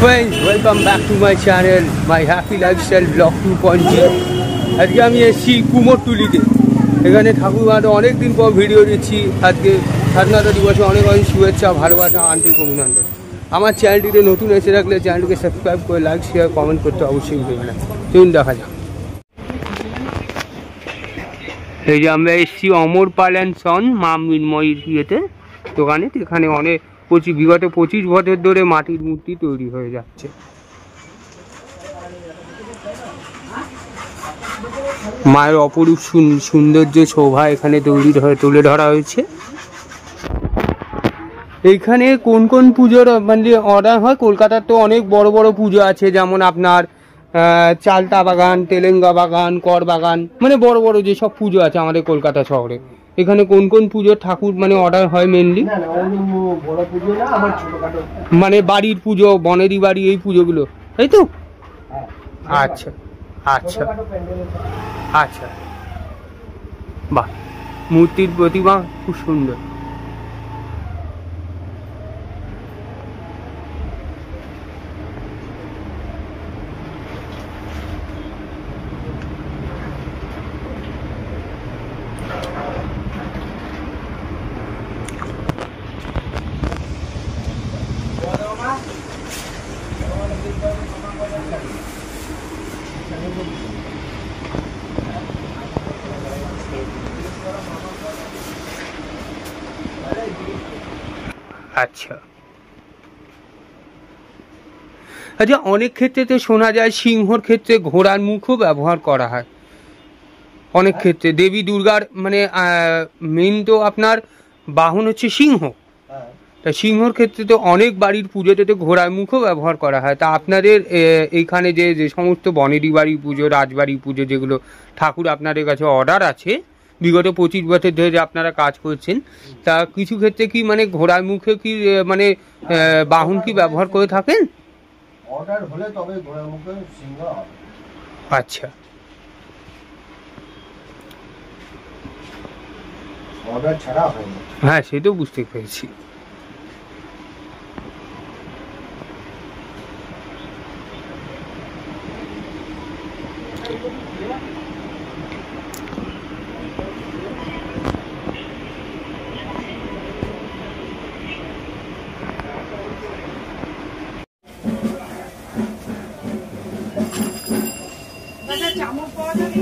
Friends, welcome back to my channel, my happy lifestyle vlog 2.0. আজকে আমি এসেছি কুমোরটুলিতে। এখানে ঠাকুরমাটা অনেকদিন পর ভিডিও দিচ্ছি। আজকে স্বাধীনতা দিবসে অনেক অনেক শুভেচ্ছা, ভালোবাসা, আন্তরিক অভিনন্দন। আমার চ্যানেলটিতে নতুন এসে থাকলে চ্যানেলটিকে সাবস্ক্রাইব করে লাইক শেয়ার কমেন্ট করতে অবশ্যই ভুলবেন না। চলুন দেখা যাক। এই যে আমরা এসেছি অমর পাল অ্যান্ড সন মা মৃন্ময়ীর ইয়েতে দোকানে। এখানে অনেক বিগত 25 বছর ধরে মাটির মূর্তি তৈরি হয়ে যাচ্ছে। মায়ের অপরূপ সৌন্দর্য শোভা এখানে তুলে ধরা হয়েছে। এইখানে কোন কোন পুজোর মানে অর্ডার হয়? কলকাতার তো অনেক বড় বড় পুজো আছে, যেমন আপনার চালতা বাগান, তেলেঙ্গা বাগান, কর বাগান, মানে বড় বড় যেসব পুজো আছে আমাদের কলকাতা শহরে। এখানে কোন কোন পুজোর ঠাকুর মানে অর্ডার হয় মেনলি? মানে বাড়ির পুজো, বনেদি বাড়ি, এই পুজোগুলো, তাই তো? আচ্ছা আচ্ছা আচ্ছা, বাহ, মূর্তির প্রতিমা খুব সুন্দর। আচ্ছা আচ্ছা, অনেক ক্ষেত্রে তো শোনা যায় সিংহর ক্ষেত্রে ঘোড়ার মুখও ব্যবহার করা হয়। অনেক ক্ষেত্রে দেবী দুর্গার মানে মেন তো আপনার বাহন হচ্ছে সিংহ, তা সিংহর ক্ষেত্রে তো অনেক বাড়ির পুজোতে তো ঘোড়ার মুখও ব্যবহার করা হয়। তা আপনাদের এইখানে যে সমস্ত বনেদি বাড়ি পুজো, রাজবাড়ি পুজো, যেগুলো ঠাকুর আপনাদের কাছে অর্ডার আছে বিগত 25 বছর ধরে যে আপনারা কাজ করছেন, তা কিছু ক্ষেত্রে কি মানে ঘোড়ার মুখে কি মানে বাহন কি ব্যবহার করে থাকেন? অর্ডার হলে তবে ঘোড়ার মুখে সিংহ। আচ্ছা, অর্ডার ছাড়া হয় না। হ্যাঁ, সে তো বুঝতে পেরেছি। চামচ পাওয়া যাবে?